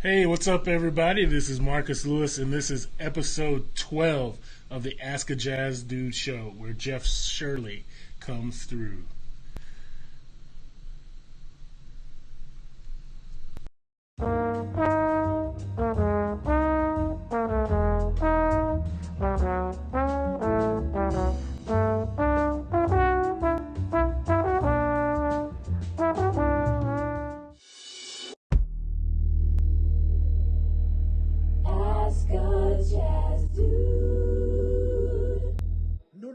Hey, what's up, everybody? This is Marcus Lewis, and this is episode 12 of the Ask a Jazz Dude show, where Jeff Shirley comes through. Ask a jazz dude. No.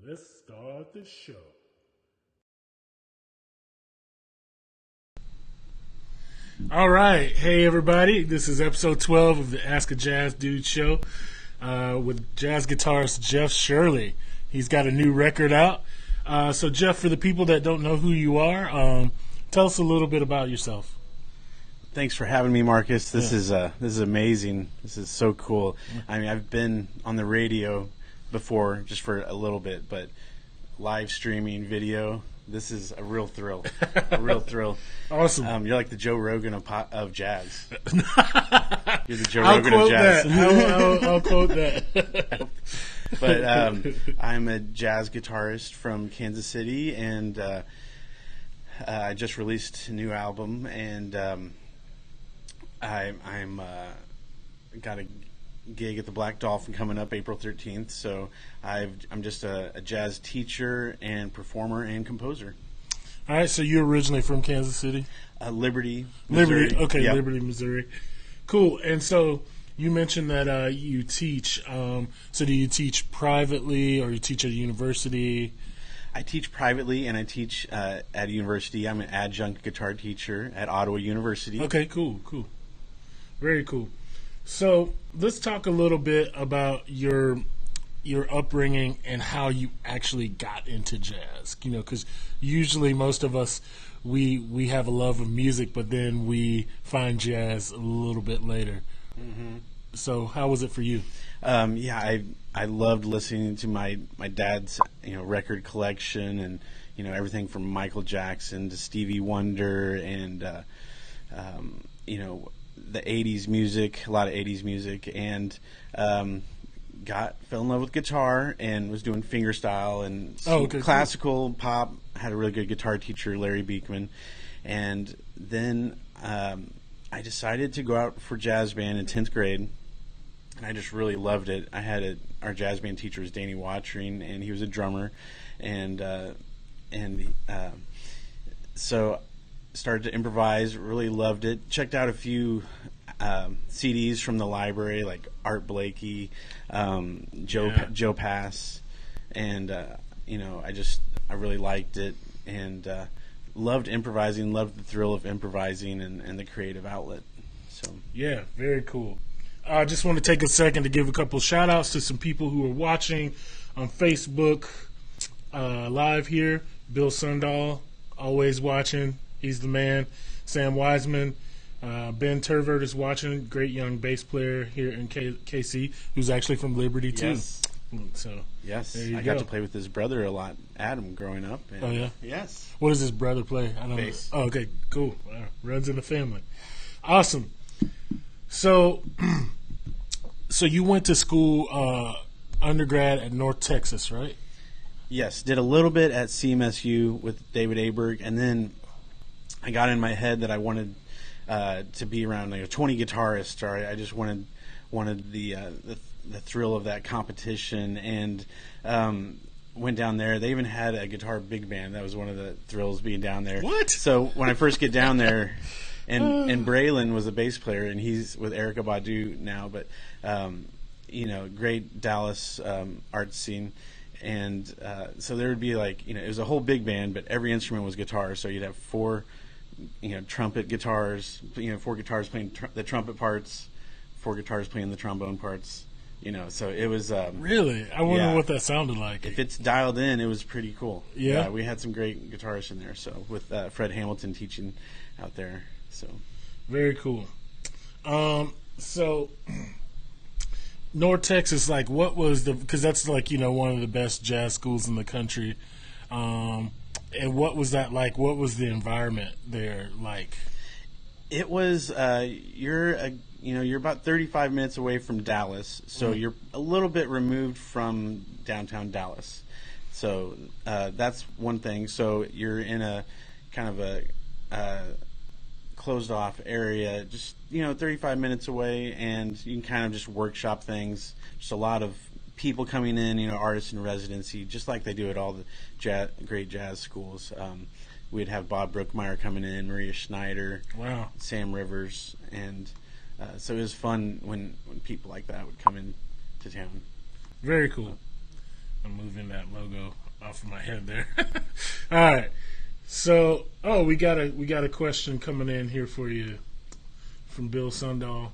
Let's start the show. All right. Hey, everybody. This is episode 12 of the Ask a Jazz Dude show with jazz guitarist Jeff Shirley. He's got a new record out. So, Jeff, for the people that don't know who you are, tell us a little bit about yourself. Thanks for having me, Marcus. This is amazing. This is so cool. I mean, I've been on the radio before, just for a little bit, but live streaming video, this is a real thrill. A real thrill. Awesome. You're like the Joe Rogan of jazz. You're the Joe I'll Rogan quote of jazz. that. I'll quote that. But I'm a jazz guitarist from Kansas City, and I just released a new album, and I'm got a gig at the Black Dolphin coming up April 13th. So I'm just a jazz teacher and performer and composer. All right, so you're originally from Kansas City? Liberty, Missouri. Liberty, okay, Yep. Liberty, Missouri. Cool. And so you mentioned that you teach. So do you teach privately or you teach at a university? I teach privately and I teach at a university. I'm an adjunct guitar teacher at Ottawa University. Okay, cool. Very cool. So let's talk a little bit about your upbringing and how you actually got into jazz. You know, because usually most of us we have a love of music, but then we find jazz a little bit later. Mm-hmm. So how was it for you? I loved listening to my dad's record collection, and everything from Michael Jackson to Stevie Wonder, and the 80s music, a lot of 80s music, and fell in love with guitar and was doing fingerstyle and classical pop. Had a really good guitar teacher, Larry Beekman, and then I decided to go out for jazz band in 10th grade, and I just really loved it. Our jazz band teacher was Danny Watring, and he was a drummer, and so started to improvise. Really loved it. Checked out a few CDs from the library, like Art Blakey, Joe Pass, and I really liked it, and loved improvising. Loved the thrill of improvising and the creative outlet. So yeah, very cool. I just want to take a second to give a couple shout outs to some people who are watching on Facebook live here. Bill Sundahl, always watching. He's the man. Sam Wiseman. Ben Turvert is watching. Great young bass player here in KC, who's actually from Liberty, too. Yes. So yes, I got to play with his brother a lot, Adam, growing up. And oh, yeah? Yes. What does his brother play? I don't Bass. know. Oh, okay, cool. Wow. Runs in the family. Awesome. So you went to school, undergrad at North Texas, right? Yes, did a little bit at CMSU with David Aberg, and then I got in my head that I wanted to be around 20 guitarists. Or I just wanted the thrill of that competition, and went down there. They even had a guitar big band. That was one of the thrills, being down there. What? So when I first get down there, and Braylon was a bass player, and he's with Erykah Badu now, but great Dallas art scene. And so there would be it was a whole big band, but every instrument was guitar. So you'd have four, trumpet guitars, four guitars playing the trumpet parts, four guitars playing the trombone parts. So it was Really? I wonder what that sounded like. If it's dialed in, it was pretty cool. Yeah? We had some great guitarists in there. So with Fred Hamilton teaching out there. So very cool. So North Texas, what was because that's one of the best jazz schools in the country. And what was that like? What was the environment there like? It was you're about 35 minutes away from Dallas, so you're a little bit removed from downtown Dallas. So that's one thing. So you're in a kind of a closed off area, just 35 minutes away, and you can kind of just workshop things. Just a lot of people coming in, artists in residency, just like they do at all the great jazz schools. We'd have Bob Brookmeyer coming in, Maria Schneider, wow, Sam Rivers, and so it was fun when people like that would come in to town. Very cool. I'm moving that logo off of my head there. All right. So, we got a question coming in here for you from Bill Sundahl.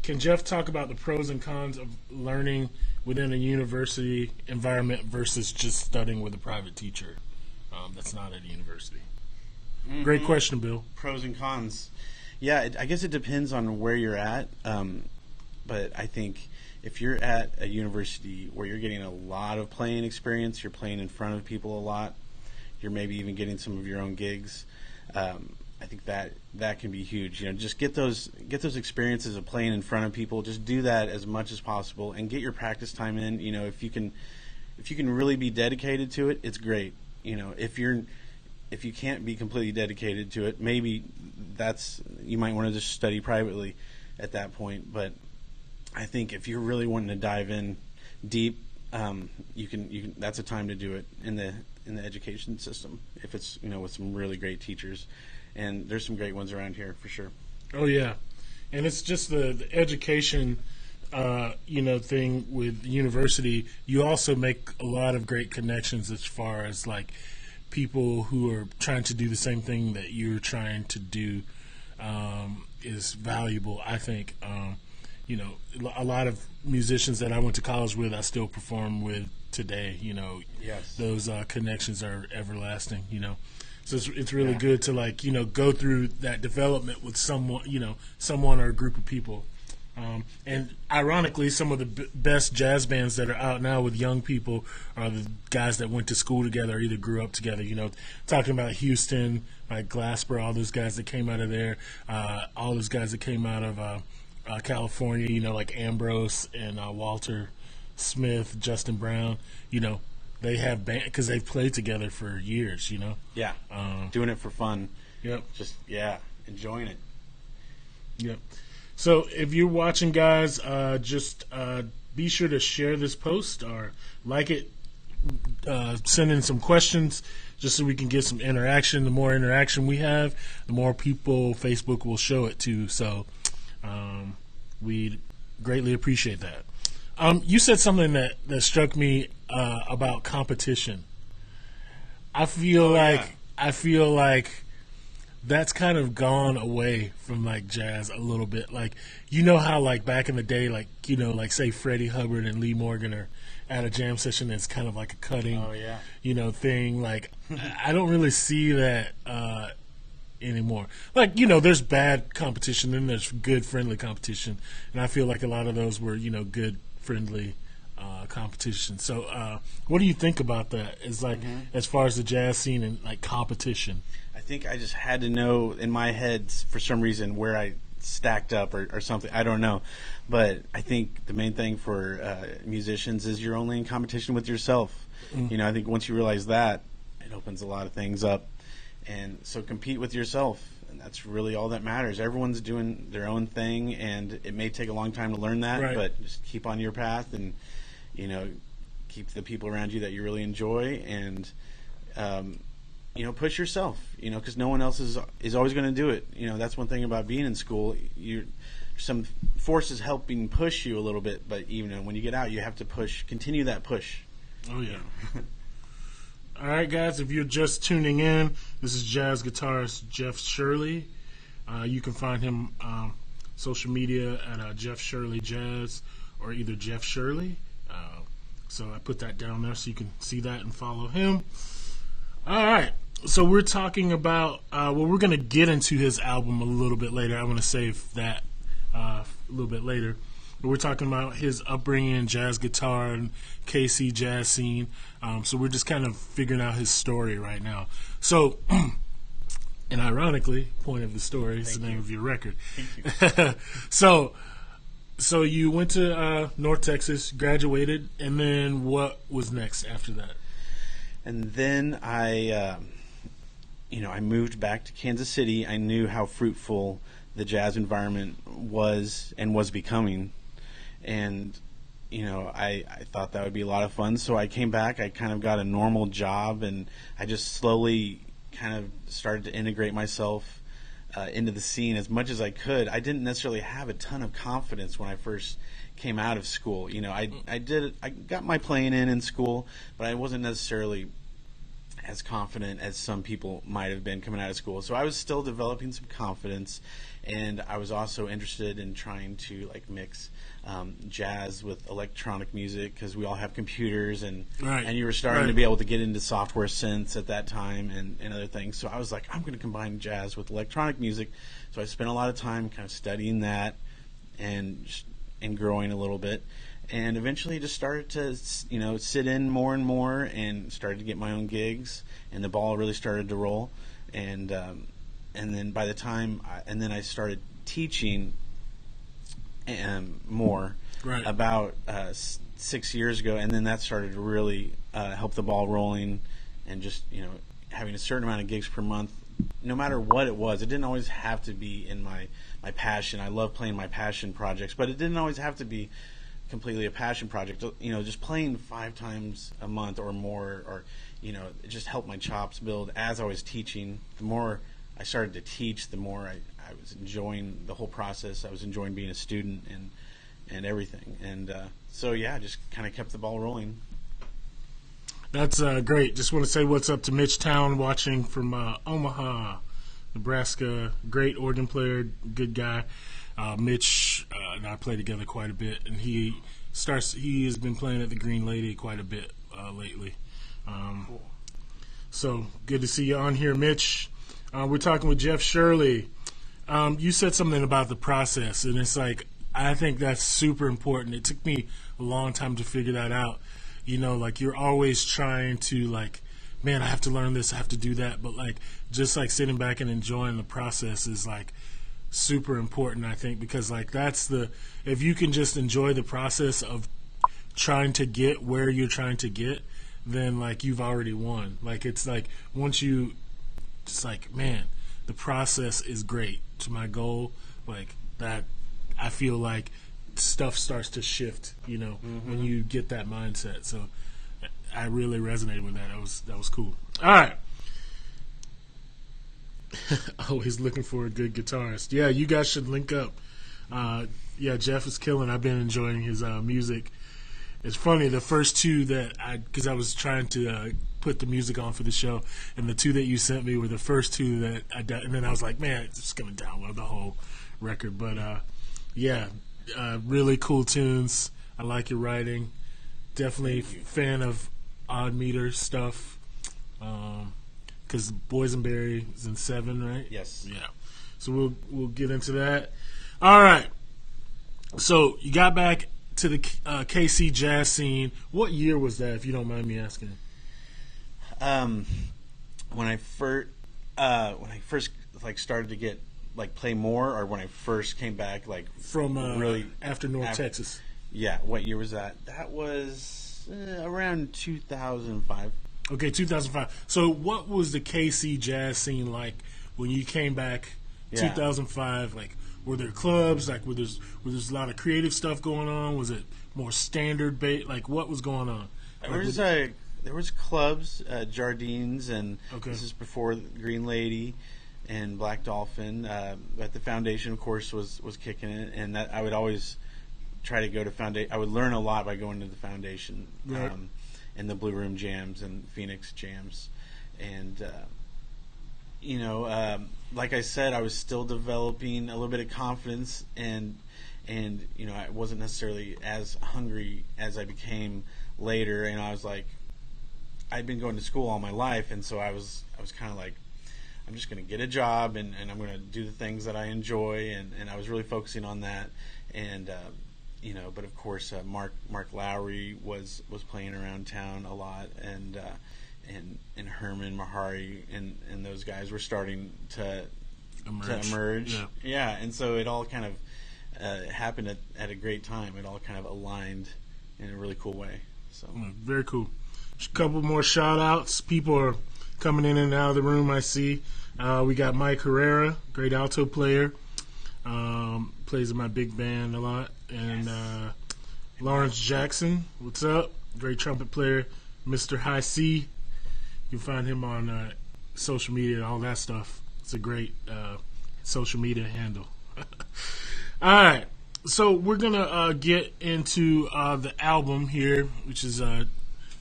Can Jeff talk about the pros and cons of learning within a university environment versus just studying with a private teacher that's not at a university? Mm-hmm. Great question, Bill. Pros and cons. Yeah, I guess it depends on where you're at. But I think if you're at a university where you're getting a lot of playing experience, you're playing in front of people a lot, you're maybe even getting some of your own gigs, I think that can be huge. Just get those experiences of playing in front of people. Just do that as much as possible and get your practice time in. If you can really be dedicated to it, it's great. If you can't be completely dedicated to it, maybe you might want to just study privately at that point. But I think if you're really wanting to dive in deep, you can. That's a time to do it in the education system. If it's with some really great teachers. And there's some great ones around here for sure. Oh yeah, and it's just the education, thing with university. You also make a lot of great connections as far as like people who are trying to do the same thing that you're trying to do is valuable. I think a lot of musicians that I went to college with, I still perform with today. Yes. Those connections are everlasting. So it's really good to go through that development with someone or a group of people. And ironically, some of the best jazz bands that are out now with young people are the guys that went to school together or either grew up together. Talking about Houston, like Glasper, all those guys that came out of there, all those guys that came out of California, like Ambrose and Walter Smith, Justin Brown, they have band because they've played together for years, Yeah, doing it for fun. Yep. Just enjoying it. Yep. So if you're watching, guys, just be sure to share this post or like it. Send in some questions just so we can get some interaction. The more interaction we have, the more people Facebook will show it to. So we'd greatly appreciate that. You said something that struck me about competition. I feel like that's kind of gone away from like jazz a little bit. Like how like back in the day, like say Freddie Hubbard and Lee Morgan are at a jam session that's kind of like a cutting thing. Like I don't really see that anymore. Like there's bad competition, then there's good friendly competition, and I feel like a lot of those were good friendly competition. So what do you think about that? Is like as far as the jazz scene and like competition? I think I just had to know in my head for some reason where I stacked up or something. I don't know, but I think the main thing for musicians is you're only in competition with yourself. I think once you realize that, it opens a lot of things up, and so compete with yourself. And that's really all that matters. Everyone's doing their own thing, and it may take a long time to learn that, right. But just keep on your path and, keep the people around you that you really enjoy and, push yourself, because no one else is always going to do it. That's one thing about being in school. Some forces helping push you a little bit, but even when you get out, you have to continue that push. Oh, yeah. All right, guys, if you're just tuning in, this is jazz guitarist Jeff Shirley. You can find him social media at Jeff Shirley Jazz or either Jeff Shirley. So I put that down there so you can see that and follow him. All right, so we're talking about, we're going to get into his album a little bit later. I'm going to save that a little bit later. We're talking about his upbringing in jazz guitar and KC jazz scene. So we're just kind of figuring out his story right now. So, and ironically, point of the story is the name of your record. Thank you. So you went to North Texas, graduated, and then what was next after that? And then I moved back to Kansas City. I knew how fruitful the jazz environment was and was becoming. And, I thought that would be a lot of fun. So I came back. I kind of got a normal job, and I just slowly kind of started to integrate myself into the scene as much as I could. I didn't necessarily have a ton of confidence when I first came out of school. I got my playing in school, but I wasn't necessarily as confident as some people might have been coming out of school. So I was still developing some confidence, and I was also interested in trying to mix jazz with electronic music, because we all have computers, and you were starting to be able to get into software synths at that time and other things. So I was like, I'm going to combine jazz with electronic music. So I spent a lot of time kind of studying that and growing a little bit. And eventually just started to, sit in more and more, and started to get my own gigs, and the ball really started to roll. And then by the time, then I started teaching more about 6 years ago, and then that started to really help the ball rolling, and just, having a certain amount of gigs per month, no matter what it was. It didn't always have to be in my passion. I love playing my passion projects, but it didn't always have to be completely a passion project. Just playing 5 times a month or more, or it just helped my chops build as I was teaching. The more I started to teach, the more I was enjoying the whole process. I was enjoying being a student and everything. And so just kind of kept the ball rolling. That's great. Just want to say what's up to Mitch Town, watching from Omaha, Nebraska. Great organ player, good guy. Mitch and I play together quite a bit, and he has been playing at the Green Lady quite a bit lately. Cool. So good to see you on here, Mitch. We're talking with Jeff Shirley. You said something about the process, and it's I think that's super important. It took me a long time to figure that out. You're always trying to man, I have to learn this, I have to do that, but just sitting back and enjoying the process is super important, I think, because if you can just enjoy the process of trying to get where you're trying to get, then you've already won. It's once you just man, the process is great to my goal, that, I feel stuff starts to shift, when you get that mindset. So I really resonated with that. That was cool. All right. Always looking for a good guitarist. Yeah, you guys should link up. Jeff is killing. I've been enjoying his music. It's funny, the first two because I was trying to put the music on for the show, and the two that you sent me were the first two that and then I was like, man, it's just going to download the whole record. But really cool tunes. I like your writing. Definitely fan of odd meter stuff. Because Boysenberry is in 7, right? Yes. Yeah. So we'll get into that. All right. So you got back to the KC jazz scene. What year was that, if you don't mind me asking? When I first started to get play more, or when I first came back from really after North Texas. Yeah. What year was that? That was around 2005. Okay, 2005. So what was the KC jazz scene like when you came back 2005? Were there clubs? Were there's a lot of creative stuff going on? Was it more standard bait? What was going on? There was clubs, Jardines, and this is before Green Lady and Black Dolphin. But the Foundation, of course, was kicking it, and that I would always try to go to Foundation. I would learn a lot by going to the Foundation. Right. And the Blue Room jams and Phoenix jams, and like I said, I was still developing a little bit of confidence, and I wasn't necessarily as hungry as I became later. And I was I'd been going to school all my life, and so I was kind of I'm just going to get a job, and I'm going to do the things that I enjoy, and I was really focusing on that, and but of course Mark Lowry was playing around town a lot, and Herman Mahari and those guys were starting to emerge. Yeah, and so it all kind of happened at a great time. It all kind of aligned in a really cool way. So very cool. Just a couple more shout outs. People are coming in and out of the room, I see. We got Mike Herrera, great alto player. Plays in my big band a lot. And Lawrence Jackson, what's up? Great trumpet player. Mr. High C. You can find him on social media and all that stuff. It's a great social media handle. All right. So we're going to get into the album here, which is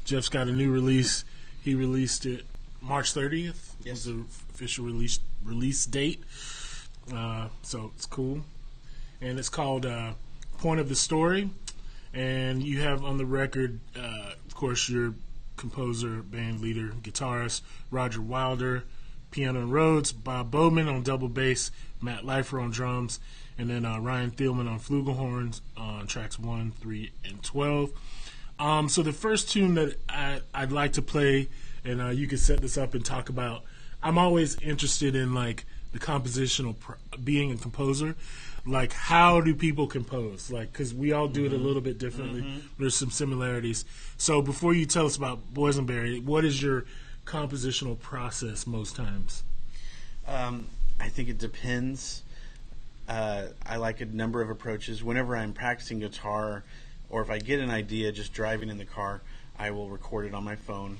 Jeff's got a new release. He released it March 30th. Yes. Was the official release date. So it's cool. And it's called Point of the Story. And you have on the record, of course, your composer, band leader, guitarist, Roger Wilder, piano and Rhodes, Bob Bowman on double bass, Matt Leifer on drums, and then Ryan Thielman on flugelhorns on tracks 1, 3, and 12. So the first tune that I'd like to play, and you can set this up and talk about, I'm always interested in like the compositional, being a composer, like how do people compose? Like, because we all do it a little bit differently. There's some similarities. So before you tell us about Boysenberry, what is your compositional process most times? I think it depends. I like a number of approaches. Whenever I'm practicing guitar, or if I get an idea just driving in the car, I will record it on my phone.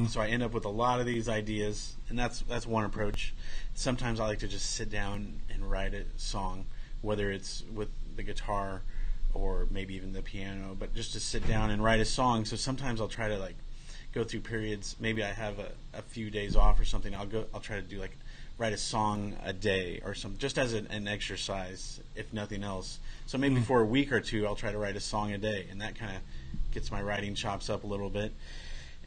So I end up with a lot of these ideas, and that's one approach. Sometimes I like to just sit down and write a song, whether it's with the guitar or maybe even the piano, but just to sit down and write a song. So sometimes I'll try to like go through periods. Maybe I have a few days off or something. I'll try to do like write a song a day or something, just as an exercise, if nothing else. So maybe for a week or two, I'll try to write a song a day, and that kind of gets my writing chops up a little bit.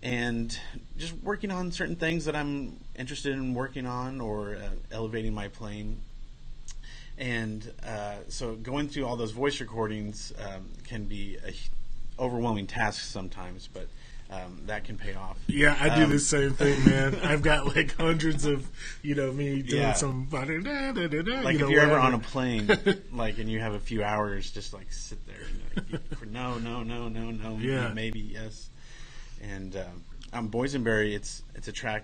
And just working on certain things that I'm interested in working on, or elevating my playing. And so going through all those voice recordings can be an overwhelming task sometimes, but that can pay off. Yeah, I do the same thing, man. I've got like hundreds of, me doing some like if you're ever on a plane, like, and you have a few hours, just like sit there and like, no, maybe yes. And on Boysenberry, it's a track.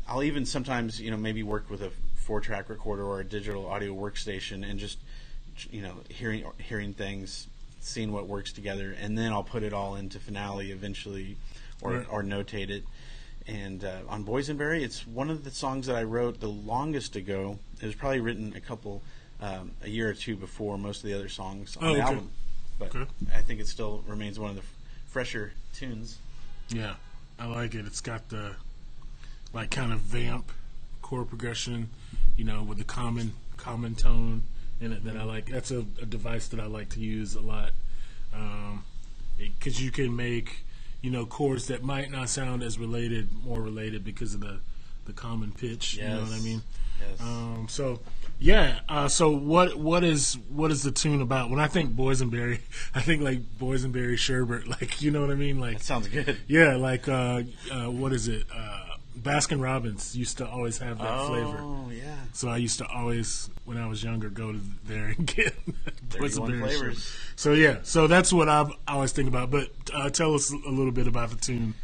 I'll even sometimes maybe work with a 4-track recorder or a digital audio workstation and just hearing things, seeing what works together, and then I'll put it all into Finale eventually, or notate it. And on Boysenberry, it's one of the songs that I wrote the longest ago. It was probably written a year or two before most of the other songs on the album. But I think it still remains one of the fresher tunes. Yeah, I like it. It's got the like kind of vamp chord progression, with the common tone in it that I like. That's a device that I like to use a lot, because you can make chords that might not sound as related more related because of the common pitch. Yes. You know what I mean? Yes. So what is the tune about? When I think Boysenberry, I think like Boysenberry sherbet, like, you know what I mean? Like, that sounds good. Yeah, like what is it? Baskin Robbins used to always have that flavor. Oh yeah. So I used to always, when I was younger, go to there and get Boysenberry flavors. Sherbet. So that's what I always think about. But tell us a little bit about the tune.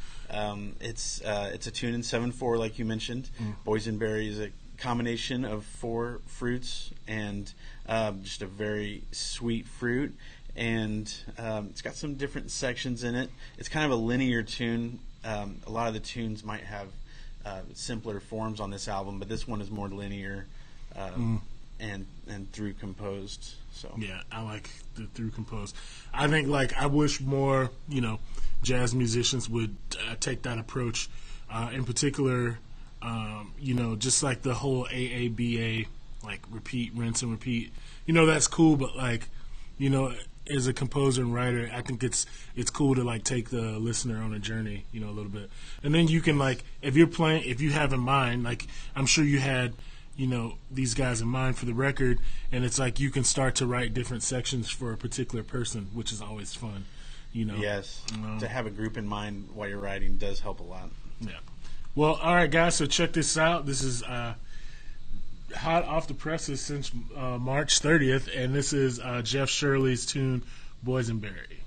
It's a tune in 7/4, like you mentioned. Boysenberry is a combination of 4 fruits and just a very sweet fruit, and it's got some different sections in it. It's kind of a linear tune. A lot of the tunes might have simpler forms on this album, but this one is more linear and through composed. So yeah, I like the through composed. I think I wish more jazz musicians would take that approach. In particular, just like the whole AABA, like repeat, rinse, and repeat. That's cool, but as a composer and writer, I think it's cool to take the listener on a journey, a little bit. And then you can if you have in mind, I'm sure you had these guys in mind for the record, and it's like you can start to write different sections for a particular person, which is always fun. Yes, to have a group in mind while you're writing does help a lot. Yeah. Well, all right, guys. So check this out. This is hot off the presses since March 30th, and this is Jeff Shirley's tune "Boysenberry."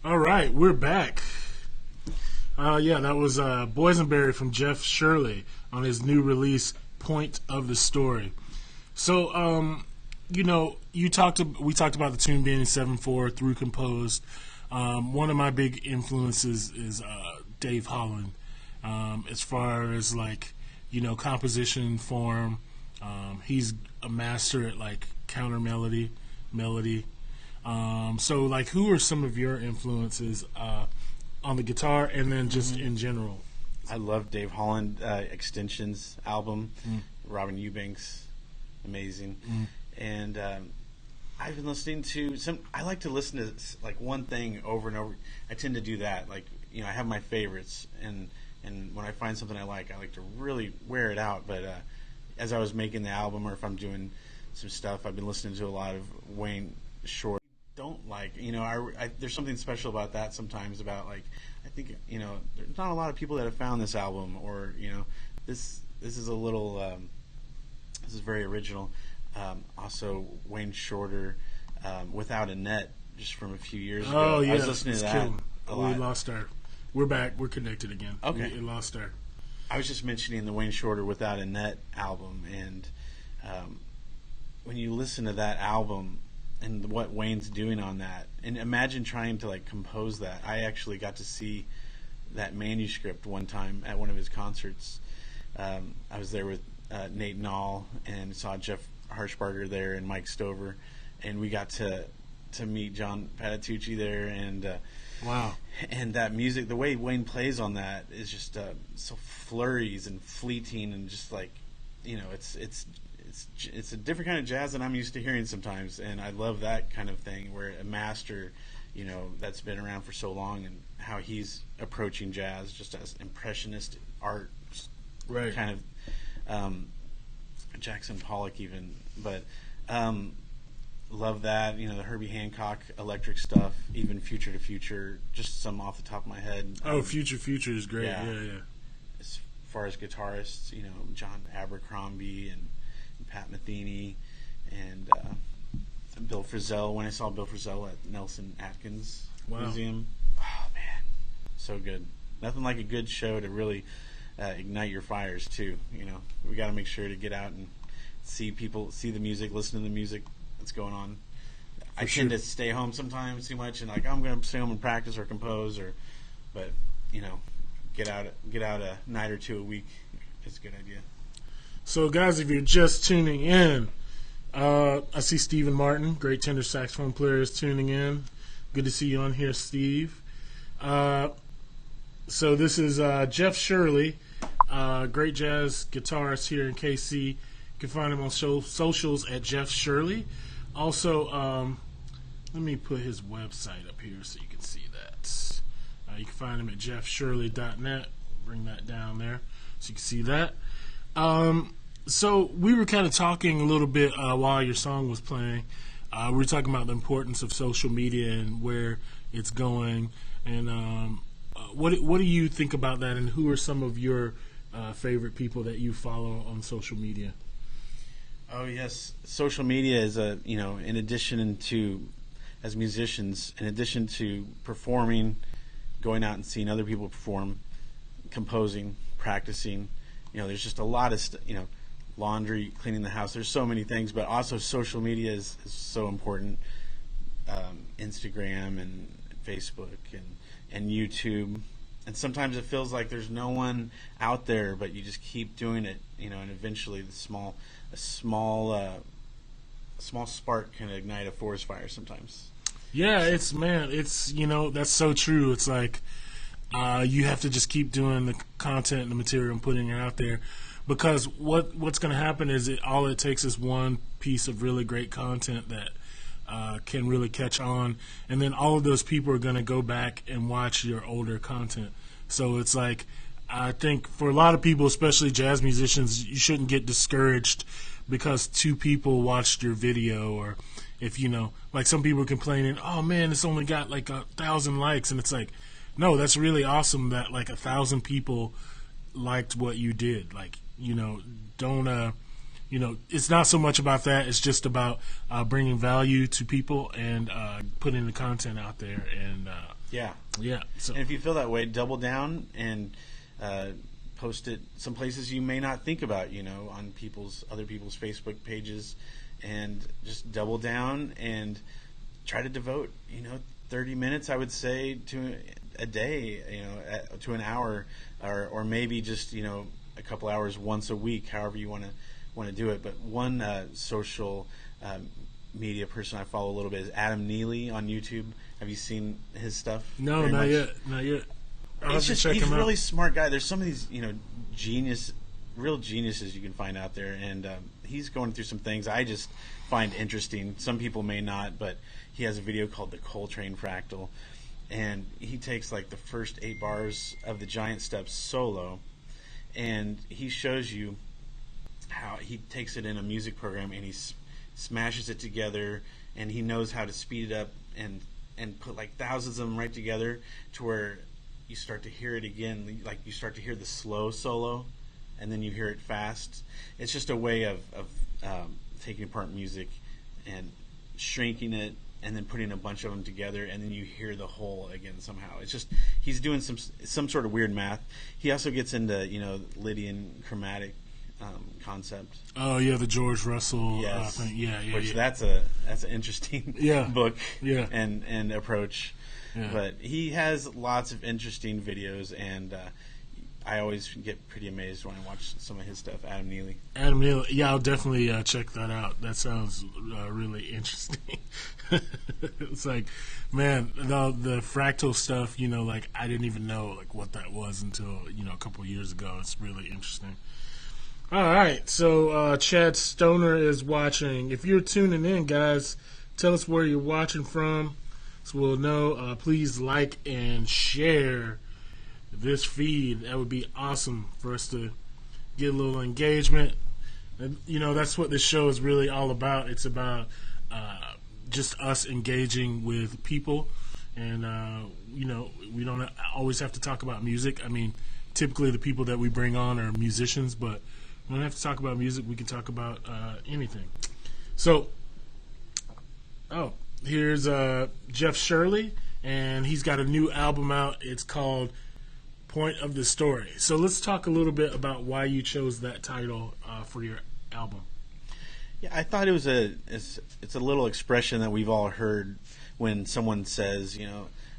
All right, we're back. Yeah, that was Boysenberry from Jeff Shirley on his new release, Point of the Story. So, we talked about the tune being 7/4 through composed. One of my big influences is Dave Holland, as far as like, composition form. He's a master at like counter melody. So like, who are some of your influences on the guitar, and then just in general? I love Dave Holland, Extensions album. Robin Eubanks, amazing. And I've been listening to I like to listen to like one thing over and over. I tend to do that. Like, I have my favorites, and when I find something I like to really wear it out. But as I was making the album, or if I'm doing some stuff, I've been listening to a lot of Wayne Shorter. Don't like, there's something special about that sometimes, about like, I think, there's not a lot of people that have found this album, or, this is a little, this is very original. Also Wayne Shorter, Without a Net, just from a few years ago. Oh yeah, I was listening to that a lot. We lost our, we're back, we're connected again. Okay. We lost our. I was just mentioning the Wayne Shorter Without a Net album, and when you listen to that album and what Wayne's doing on that, and imagine trying to like compose that. I actually got to see that manuscript one time at one of his concerts. I was there with Nate Nall, and saw Jeff Harshbarger there and Mike Stover, and we got to meet John Patitucci there, and wow. And that music, the way Wayne plays on that is just so flurries and fleeting, and just like, it's a different kind of jazz than I'm used to hearing sometimes, and I love that kind of thing where a master, that's been around for so long, and how he's approaching jazz just as impressionist art, right? Kind of Jackson Pollock even, but love that. The Herbie Hancock electric stuff, even Future to Future, just some off the top of my head. Future is great. Yeah. As far as guitarists, John Abercrombie and Pat Metheny and Bill Frisell. When I saw Bill Frisell at Nelson Atkins Museum, oh man, so good. Nothing like a good show to really ignite your fires too. We got to make sure to get out and see the music, listen to the music that's going on. I tend to stay home sometimes too much, and like, I'm going to stay home and practice or compose, but get out a night or two a week is a good idea. So, guys, if you're just tuning in, I see Stephen Martin, great tenor saxophone player, is tuning in. Good to see you on here, Steve. So this is Jeff Shirley, great jazz guitarist here in KC. You can find him on socials at Jeff Shirley. Also, let me put his website up here so you can see that. You can find him at jeffshirley.net. Bring that down there so you can see that. So we were kind of talking a little bit while your song was playing. We were talking about the importance of social media and where it's going. And what do you think about that? And who are some of your favorite people that you follow on social media? Oh yes, social media is in addition to, as musicians, in addition to performing, going out and seeing other people perform, composing, practicing. There's just a lot of laundry, cleaning the house. There's so many things, but also social media is so important. Instagram and Facebook and YouTube. And sometimes it feels like there's no one out there, but you just keep doing it, and eventually a small spark can ignite a forest fire sometimes. Yeah, it's that's so true. It's like you have to just keep doing the content and the material and putting it out there, because what's going to happen is all it takes is one piece of really great content that can really catch on, and then all of those people are going to go back and watch your older content. So it's like, I think for a lot of people, especially jazz musicians, you shouldn't get discouraged because 2 people watched your video, or if like some people are complaining, oh man, it's only got like 1,000 likes, and it's like, no, that's really awesome that like 1,000 people liked what you did. Like, don't it's not so much about that. It's just about bringing value to people and putting the content out there. And yeah. So, and if you feel that way, double down and post it some places you may not think about, on other people's Facebook pages, and just double down and try to devote, 30 minutes, I would say, to a day, to an hour, or maybe just, a couple hours once a week, however you want to do it. But one social media person I follow a little bit is Adam Neely on YouTube. Have you seen his stuff? No, not yet. He's a really smart guy. There's some of these, real geniuses you can find out there, and he's going through some things I just find interesting. Some people may not, but he has a video called the Coltrane Fractal, and he takes like the first 8 bars of the Giant Steps solo, and he shows you how he takes it in a music program and he smashes it together, and he knows how to speed it up and put like thousands of them right together to where you start to hear it again, like you start to hear the slow solo and then you hear it fast. It's just a way of taking apart music and shrinking it and then putting a bunch of them together, and then you hear the whole again somehow. It's just, he's doing some sort of weird math. He also gets into Lydian chromatic concept. Oh yeah, the George Russell thing. Yeah. Which that's an interesting book and approach. Yeah. But he has lots of interesting videos, and I always get pretty amazed when I watch some of his stuff. Adam Neely. Yeah, I'll definitely check that out. That sounds really interesting. It's like, man, the fractal stuff, like I didn't even know like what that was until, a couple of years ago. It's really interesting. All right, so Chad Stoner is watching. If you're tuning in, guys, tell us where you're watching from so we'll know. Please like and share this feed. That would be awesome for us to get a little engagement. And, that's what this show is really all about. It's about just us engaging with people. And, we don't always have to talk about music. I mean, typically the people that we bring on are musicians, but we don't have to talk about music. We can talk about anything. So, here's Jeff Shirley, and he's got a new album out. It's called Point of the Story. So let's talk a little bit about why you chose that title for your album. Yeah, I thought it's a little expression that we've all heard when someone says,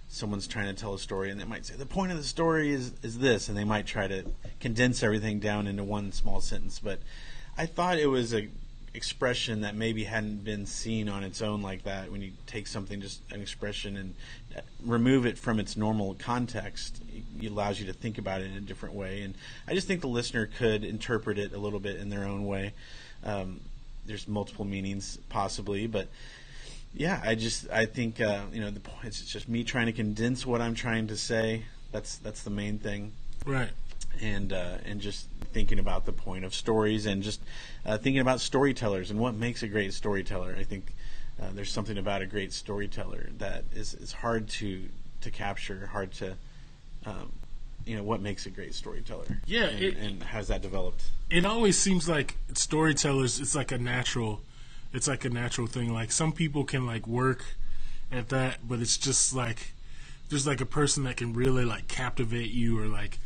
someone's trying to tell a story, and they might say the point of the story is this, and they might try to condense everything down into one small sentence. But I thought it was a expression that maybe hadn't been seen on its own like that. When you take something, just an expression, and remove it from its normal context, it allows you to think about it in a different way. And I just think the listener could interpret it a little bit in their own way. There's multiple meanings possibly, but yeah, I think the point, it's just me trying to condense what I'm trying to say. That's the main thing, right? And just thinking about the point of stories, and just thinking about storytellers and what makes a great storyteller. I think there's something about a great storyteller that is hard to capture, hard to what makes a great storyteller. Yeah, and how's that developed? It always seems like storytellers, it's like a natural thing. Like some people can like work at that, but it's just like there's like a person that can really like captivate you, or like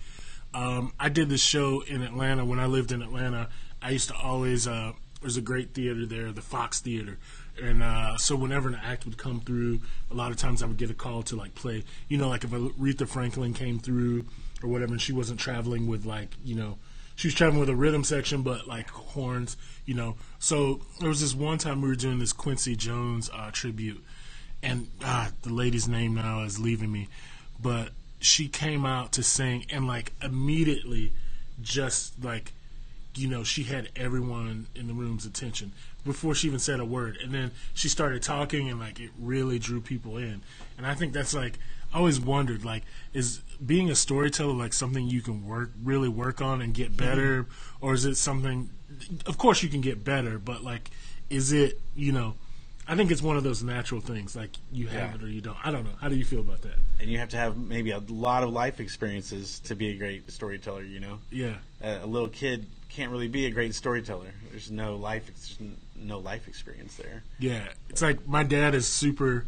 I did this show in Atlanta when I lived in Atlanta. I used to always there's a great theater there, the Fox Theater, and so whenever an act would come through, a lot of times I would get a call to like play, like if Aretha Franklin came through or whatever, and she wasn't traveling with like she was traveling with a rhythm section, but like horns, So there was this one time we were doing this Quincy Jones tribute, and the lady's name now is leaving me, but she came out to sing, and like immediately, just like, she had everyone in the room's attention before she even said a word, and then she started talking, and like it really drew people in. And I think that's like, I always wondered, like, is being a storyteller like something you can really work on and get better, or is it something? Of course you can get better, but like, is it? I think it's one of those natural things. Like you have it or you don't. I don't know. How do you feel about that? And you have to have maybe a lot of life experiences to be a great storyteller. Yeah. A little kid can't really be a great storyteller. There's no life experience there. Yeah, it's like my dad is super.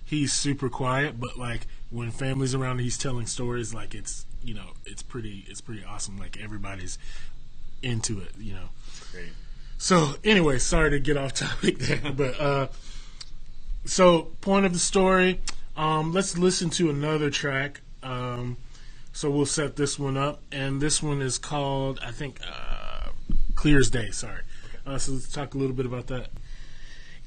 He's super quiet, but like when family's around and he's telling stories, like it's it's pretty awesome. Like everybody's into it. That's great. So anyway, sorry to get off topic there, but so point of the story. Let's listen to another track. So we'll set this one up, and this one is called, I think, Clear as Day. Sorry. So let's talk a little bit about that.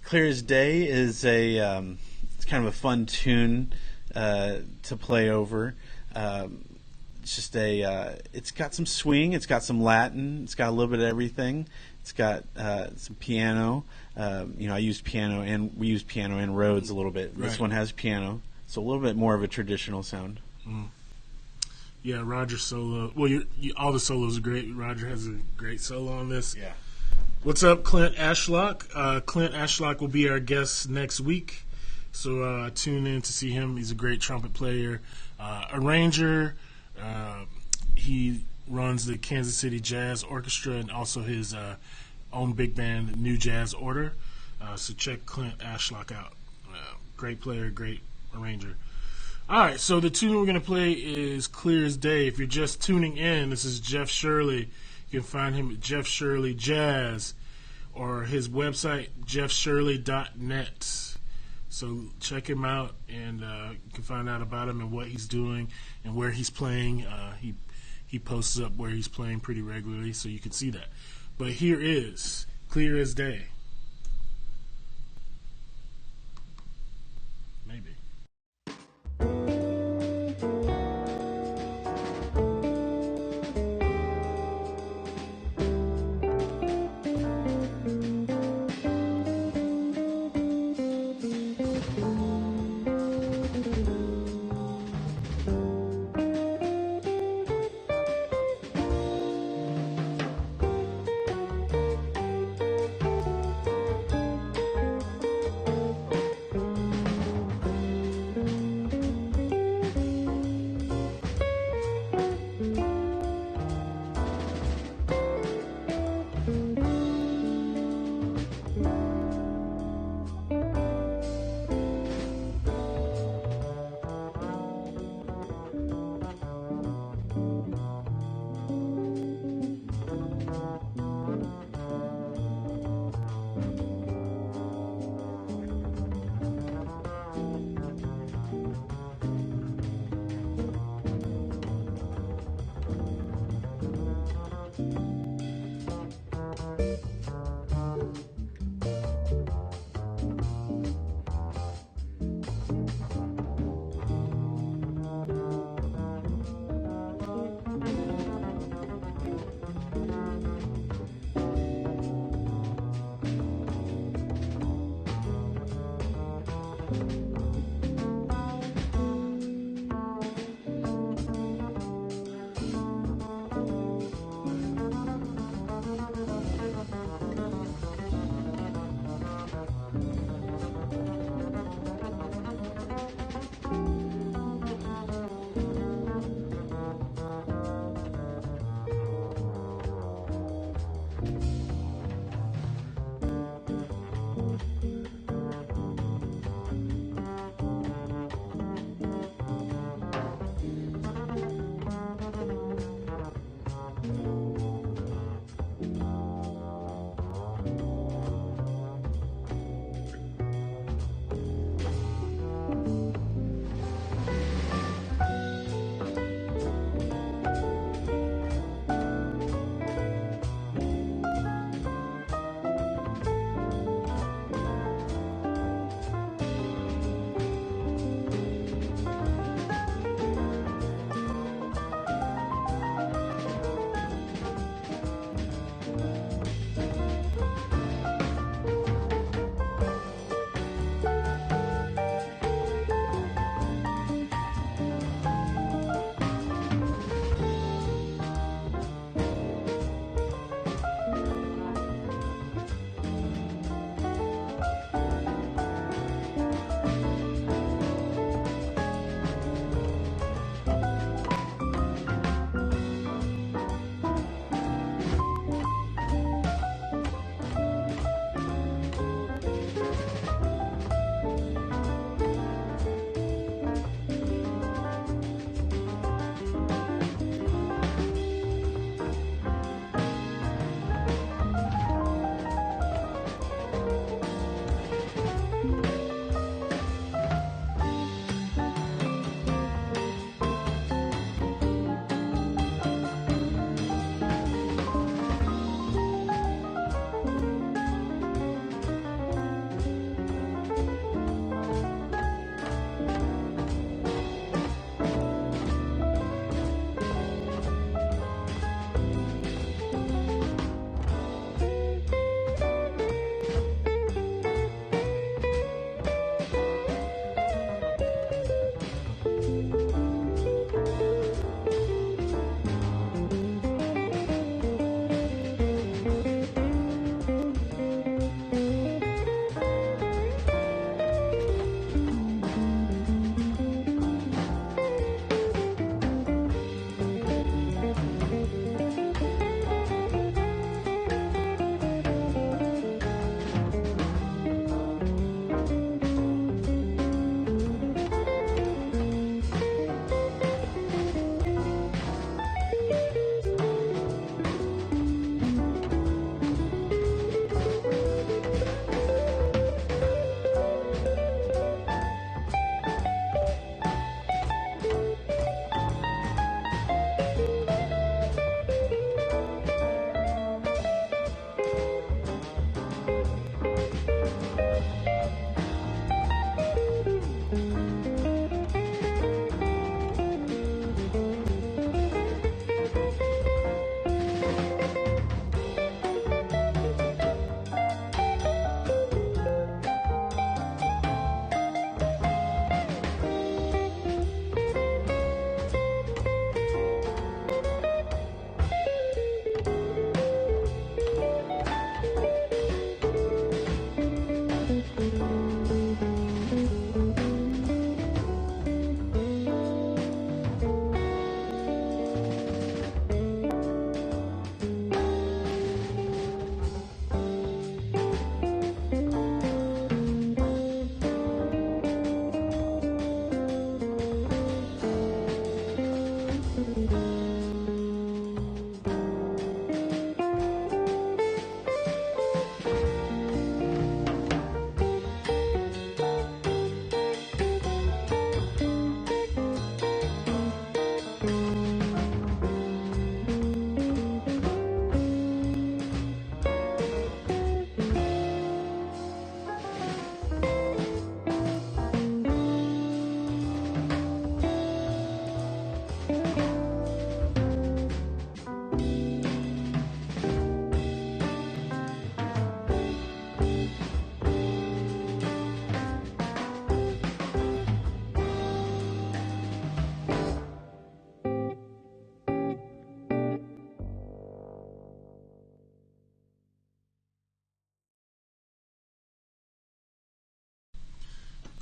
Clear as Day is it's kind of a fun tune to play over. It's just it's got some swing, it's got some Latin, it's got a little bit of everything. It's got some piano. I use piano, and we use piano and Rhodes a little bit. Right. This one has piano, so a little bit more of a traditional sound. Mm. Yeah, Roger's solo. Well, all the solos are great. Roger has a great solo on this. Yeah. What's up, Clint Ashlock? Clint Ashlock will be our guest next week, so tune in to see him. He's a great trumpet player, arranger. He runs the Kansas City Jazz Orchestra and also his own big band, New Jazz Order. So check Clint Ashlock out. Great player, great arranger. All right, so the tune we're going to play is Clear as Day. If you're just tuning in, this is Jeff Shirley. You can find him at Jeff Shirley Jazz or his website, jeffshirley.net. So check him out, and you can find out about him and what he's doing and where he's playing. He posts up where he's playing pretty regularly, so you can see that. But here is Clear as Day. Maybe.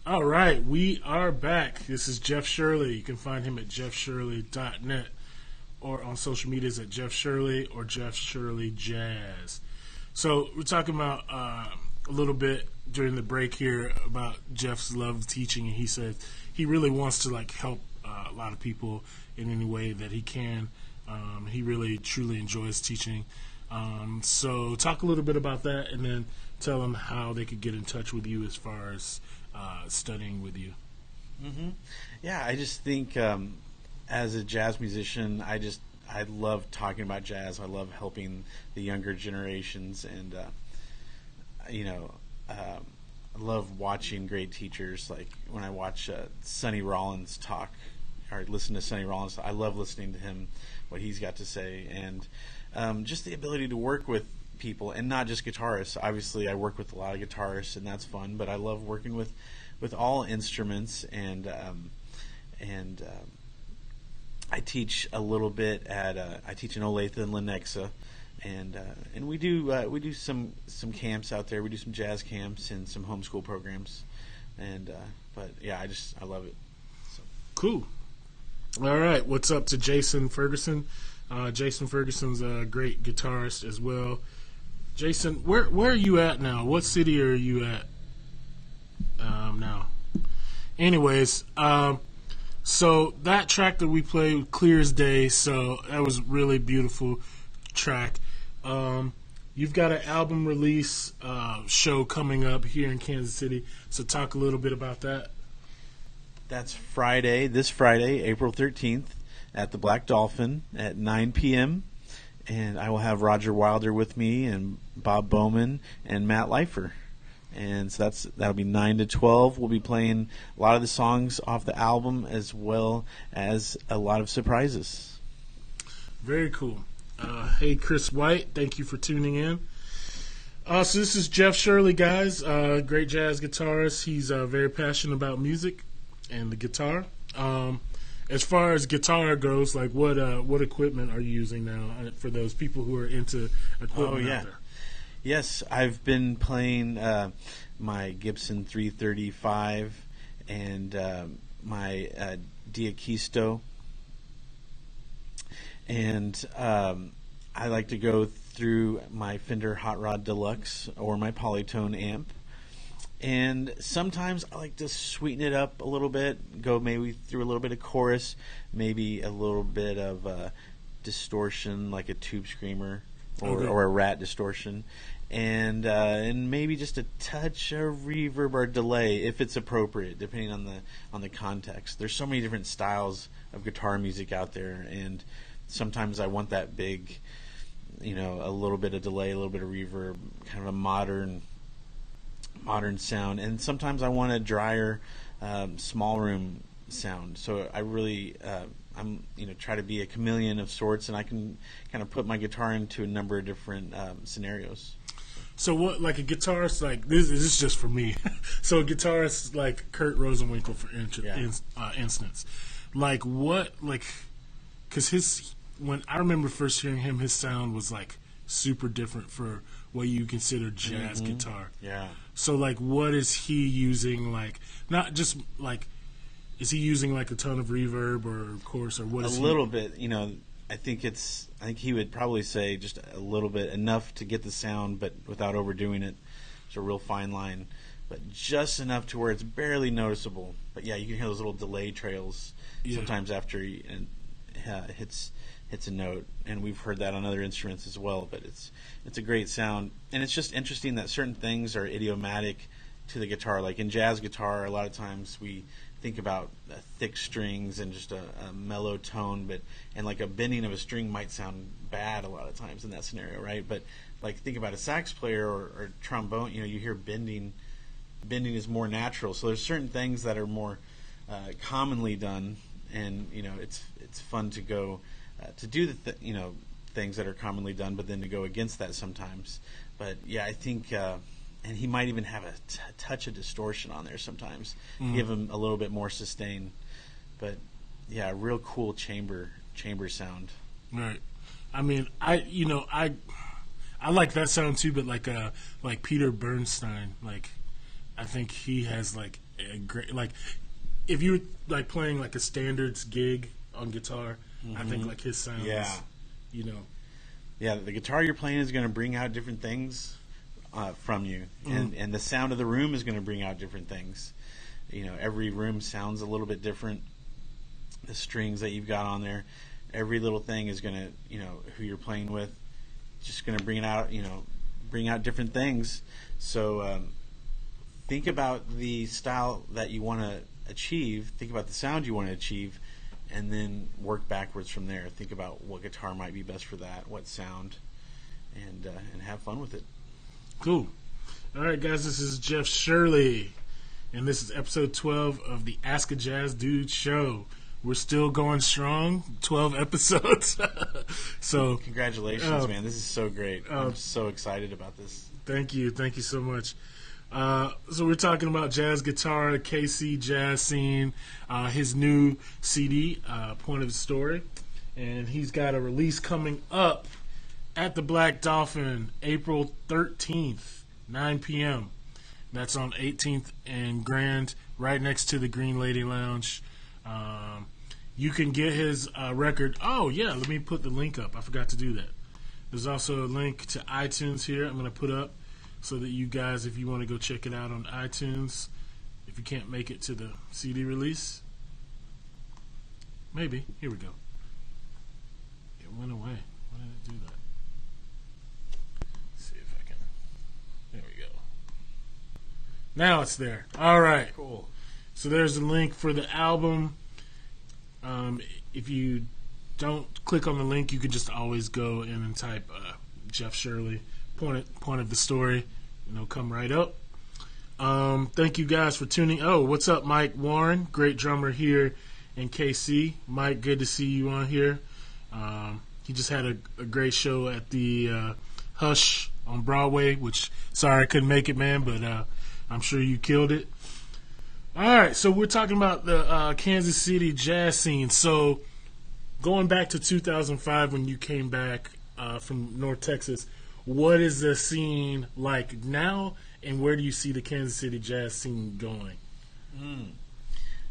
All right, we are back. This is Jeff Shirley. You can find him at jeffshirley.net or on social medias at Jeff Shirley or Jeff Shirley Jazz. So we're talking about a little bit during the break here about Jeff's love of teaching, and he said he really wants to like help a lot of people in any way that he can. He really truly enjoys teaching. So talk a little bit about that, and then tell them how they could get in touch with you as far as studying with you. Mm-hmm. Yeah, I just think as a jazz musician, I love talking about jazz. I love helping the younger generations, and I love watching great teachers. Like when I watch Sonny Rollins talk, or listen to Sonny Rollins, I love listening to him, what he's got to say, and just the ability to work with people, and not just guitarists. Obviously, I work with a lot of guitarists, and that's fun. But I love working with all instruments, and I teach a little bit at I teach in Olathe and Lenexa, and we do some camps out there. We do some jazz camps and some homeschool programs, and but yeah, I love it. So. Cool. All right, what's up to Jason Ferguson? Jason Ferguson's a great guitarist as well. Jason, where are you at now? What city are you at now? Anyways, so that track that we played, Clear as Day, so that was a really beautiful track. You've got an album release show coming up here in Kansas City, so talk a little bit about that. That's this Friday, April 13th, at the Black Dolphin at 9 p.m., and I will have Roger Wilder with me, and Bob Bowman, and Matt Leifer. And so that'll be 9 to 12. We'll be playing a lot of the songs off the album, as well as a lot of surprises. Very cool. Hey, Chris White, thank you for tuning in. So this is Jeff Shirley, guys, great jazz guitarist. He's very passionate about music and the guitar. As far as guitar goes, like what equipment are you using now for those people who are into equipment out there? Yes, I've been playing my Gibson 335 and my Diakisto, and I like to go through my Fender Hot Rod Deluxe or my Polytone amp. And sometimes I like to sweeten it up a little bit, go maybe through a little bit of chorus, maybe a little bit of distortion, like a tube screamer or a rat distortion, and maybe just a touch of reverb or delay if it's appropriate, depending on the context. There's so many different styles of guitar music out there, and sometimes I want that big a little bit of delay, a little bit of reverb, kind of a modern sound. And sometimes I want a drier, small room sound. So I really, try to be a chameleon of sorts, and I can kind of put my guitar into a number of different scenarios. So what, like a guitarist, like this is just for me. So a guitarist like Kurt Rosenwinkel, for instance, like what, like, because when I remember first hearing him, his sound was like super different for what you consider jazz guitar. Yeah. So like, what is he using? Like, not just like, is he using like a ton of reverb or chorus, or what is he? A little bit, I think he would probably say just a little bit, enough to get the sound, but without overdoing it. It's a real fine line, but just enough to where it's barely noticeable. But yeah, you can hear those little delay trails sometimes after he hits a note, and we've heard that on other instruments as well. But it's a great sound, and it's just interesting that certain things are idiomatic to the guitar. Like in jazz guitar, a lot of times we think about thick strings and just a mellow tone, and like a bending of a string might sound bad a lot of times in that scenario, right? But like think about a sax player or trombone, you hear bending is more natural. So there's certain things that are more commonly done, and it's fun to go to do the things that are commonly done, but then to go against that sometimes. But yeah, I think. And he might even have a touch of distortion on there sometimes, give him a little bit more sustain. But yeah, a real cool chamber sound. Right. I mean, I like that sound too, but like Peter Bernstein, like I think he has like a great, like if you were like playing like a standards gig on guitar, I think like his sound is, Yeah, the guitar you're playing is going to bring out different things from you, and the sound of the room is going to bring out different things. Every room sounds a little bit different. The strings that you've got on there, every little thing is going to, who you're playing with, just going to bring out different things. So think about the style that you want to achieve, think about the sound you want to achieve, and then work backwards from there. Think about what guitar might be best for that, what sound, and have fun with it. Cool. All right, guys, this is Jeff Shirley, and this is episode 12 of the Ask a Jazz Dude show. We're still going strong, 12 episodes. So congratulations, man. This is so great. I'm so excited about this. Thank you so much. So we're talking about jazz guitar, the KC jazz scene, his new CD, Point of the Story, and he's got a release coming up at the Black Dolphin, April 13th, 9 p.m. That's on 18th and Grand, right next to the Green Lady Lounge. You can get his record. Oh, yeah, let me put the link up. I forgot to do that. There's also a link to iTunes here I'm going to put up so that you guys, if you want to go check it out on iTunes, if you can't make it to the CD release, maybe. Here we go. It went away. Why did it do that? There we go. Now it's there. All right. Cool. So there's a link for the album. If you don't click on the link, you can just always go in and type Jeff Shirley, point of the story, and it'll come right up. Thank you guys for tuning. Oh, what's up, Mike Warren? Great drummer here in KC. Mike, good to see you on here. He just had a great show at the Hush on Broadway, which, sorry I couldn't make it, man, but I'm sure you killed it. All right, so we're talking about the Kansas City jazz scene. So going back to 2005 when you came back from North Texas, what is the scene like now, and where do you see the Kansas City jazz scene going?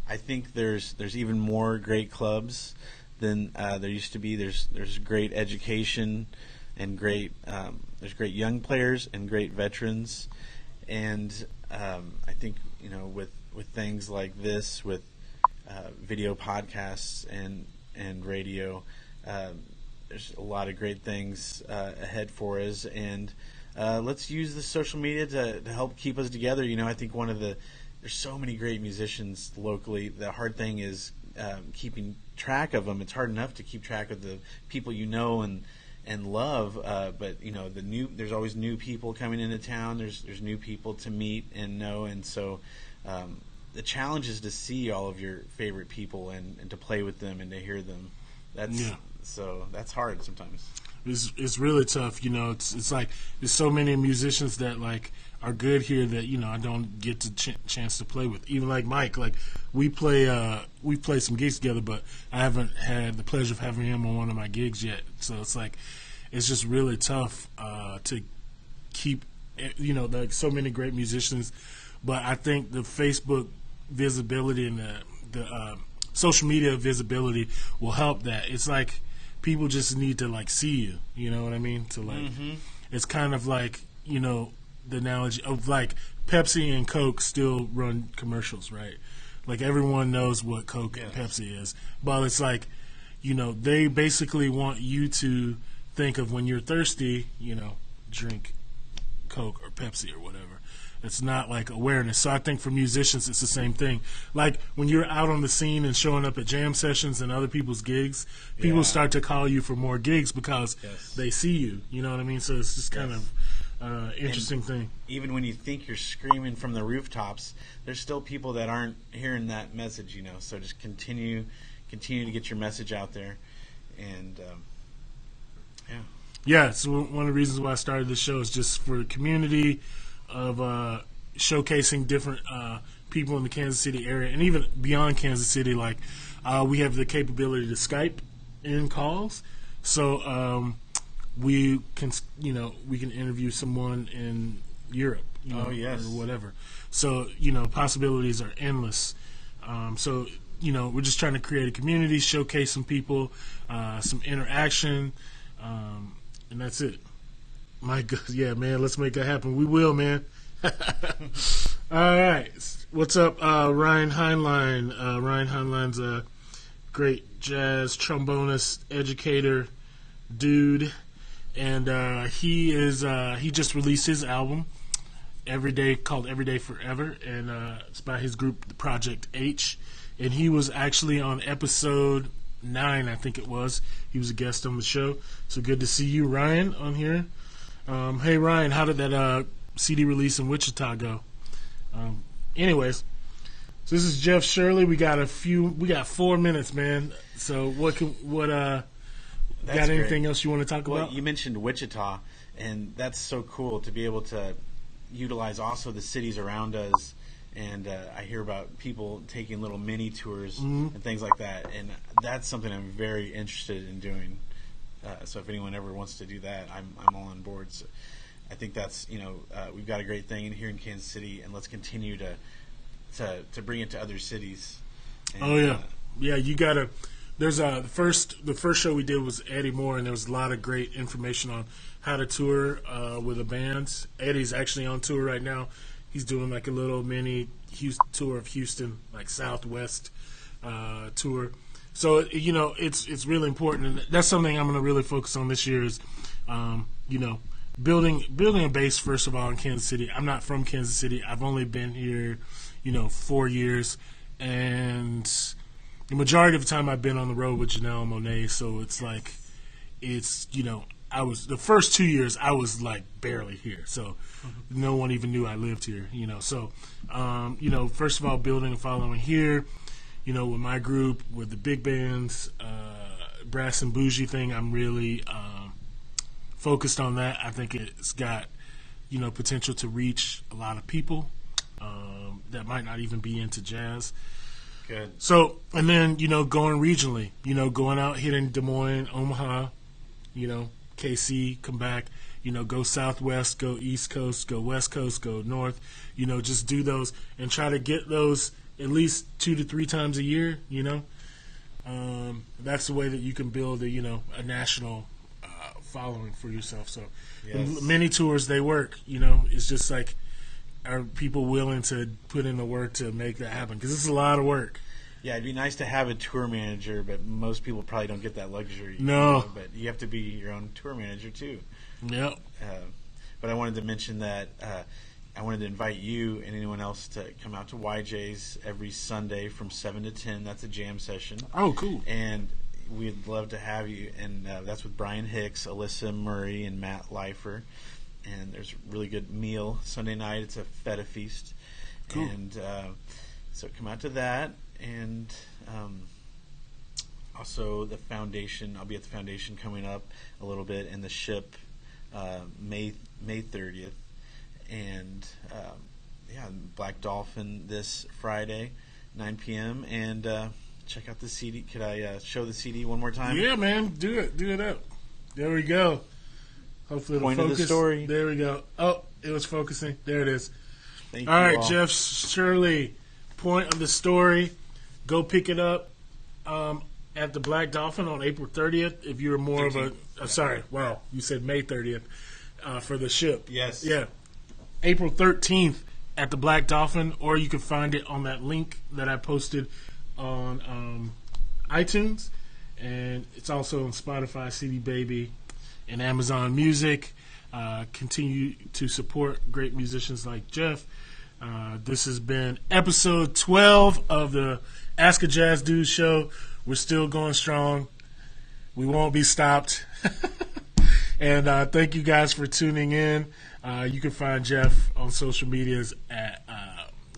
I think there's even more great clubs than there used to be. There's great education and there's great young players and great veterans, and I think with things like this, with video podcasts and radio, there's a lot of great things ahead for us, and let's use the social media to help keep us together. I think there's so many great musicians locally. The hard thing is keeping track of them. It's hard enough to keep track of the people and and love. But there's always new people coming into town. There's new people to meet and know, and so the challenge is to see all of your favorite people and to play with them and to hear them. That's hard sometimes. It's really tough. It's like there's so many musicians that like are good here that I don't get the chance to play with. Even like Mike, like we play some gigs together, but I haven't had the pleasure of having him on one of my gigs yet. So it's like it's just really tough to keep like so many great musicians. But I think the Facebook visibility and the social media visibility will help that. It's like people just need to like see you. You know what I mean? To like, It's kind of like the analogy of like Pepsi and Coke still run commercials, right? Like everyone knows what Coke and Pepsi is, but it's like they basically want you to think of when you're thirsty, drink Coke or Pepsi or whatever. It's not like awareness. So I think for musicians, it's the same thing. Like when you're out on the scene and showing up at jam sessions and other people's gigs, people start to call you for more gigs because they see you. You know what I mean? So it's just kind of interesting thing. Even when you think you're screaming from the rooftops, there's still people that aren't hearing that message. So just continue to get your message out there, and So one of the reasons why I started this show is just for the community of showcasing different people in the Kansas City area and even beyond Kansas City. Like we have the capability to Skype in calls, so we can interview someone in Europe, or whatever. So possibilities are endless. So we're just trying to create a community, showcase some people, some interaction, and that's it. My God, yeah, man, let's make that happen. We will, man. All right. What's up, Ryan Heinlein? Ryan Heinlein's a great jazz trombonist, educator, dude. And he just released his album, called Every Day Forever. And it's by his group, the Project H. And he was actually on episode 9, I think it was. He was a guest on the show. So good to see you, Ryan, on here. Hey Ryan, how did that CD release in Wichita go? Anyways, so this is Jeff Shirley. We got 4 minutes, man. So got anything else you want to talk about? You mentioned Wichita, and that's so cool to be able to utilize also the cities around us. And I hear about people taking little mini tours and things like that, and that's something I'm very interested in doing. So if anyone ever wants to do that, I'm all on board. So I think that's we've got a great thing here in Kansas City, and let's continue to bring it to other cities. And, you gotta. There's the first show we did was Eddie Moore, and there was a lot of great information on how to tour with a band. Eddie's actually on tour right now. He's doing like a little mini tour of Houston, like Southwest tour. So it's really important, and that's something I'm going to really focus on this year. Is building a base first of all in Kansas City. I'm not from Kansas City. I've only been here, 4 years, and the majority of the time I've been on the road with Janelle and Monet. So it's like I was the first 2 years I was like barely here, so no one even knew I lived here. So first of all, building a following here. With my group, with the big bands, Brass and Bougie thing, I'm really focused on that. I think it's got, potential to reach a lot of people that might not even be into jazz. Good. So, and then, going regionally, going out, hitting Des Moines, Omaha, KC, come back, go Southwest, go East Coast, go West Coast, go North, just do those and try to get those at least 2 to 3 times a year, that's the way that you can build a national following for yourself. So many tours, they work, it's just like, are people willing to put in the work to make that happen? Because it's a lot of work. Yeah, it'd be nice to have a tour manager, but most people probably don't get that luxury. No. But you have to be your own tour manager, too. Yep. But I wanted to mention that I wanted to invite you and anyone else to come out to YJ's every Sunday from 7 to 10. That's a jam session. Oh, cool. And we'd love to have you. And that's with Brian Hicks, Alyssa Murray, and Matt Leifer. And there's a really good meal Sunday night. It's a feta feast. Cool. And so come out to that. And also the foundation. I'll be at the foundation coming up a little bit, and the ship May 30th. And Black Dolphin this Friday, 9 p.m. And check out the CD. Could I show the CD one more time? Yeah, man. Do it up. There we go. Hopefully it'll Point focus. Of the story. There we go. Oh, it was focusing. There it is. Thank all you right, all. Jeff Shirley, Point of the Story. Go pick it up at the Black Dolphin on April 30th. If you're more 13th. You said May 30th for the ship. Yes. Yeah. April 13th at the Black Dolphin, or you can find it on that link that I posted on iTunes, and it's also on Spotify, CD Baby, and Amazon Music. Continue to support great musicians like Jeff. This has been episode 12 of the Ask a Jazz Dude show. We're still going strong. We won't be stopped. And thank you guys for tuning in. You can find Jeff on social medias at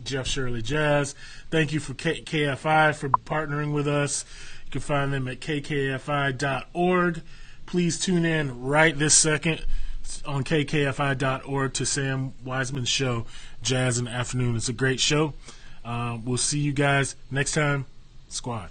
Jeff Shirley Jazz. Thank you for KFI for partnering with us. You can find them at kkfi.org. Please tune in right this second on kkfi.org to Sam Wiseman's show, Jazz in the Afternoon. It's a great show. We'll see you guys next time. Squad.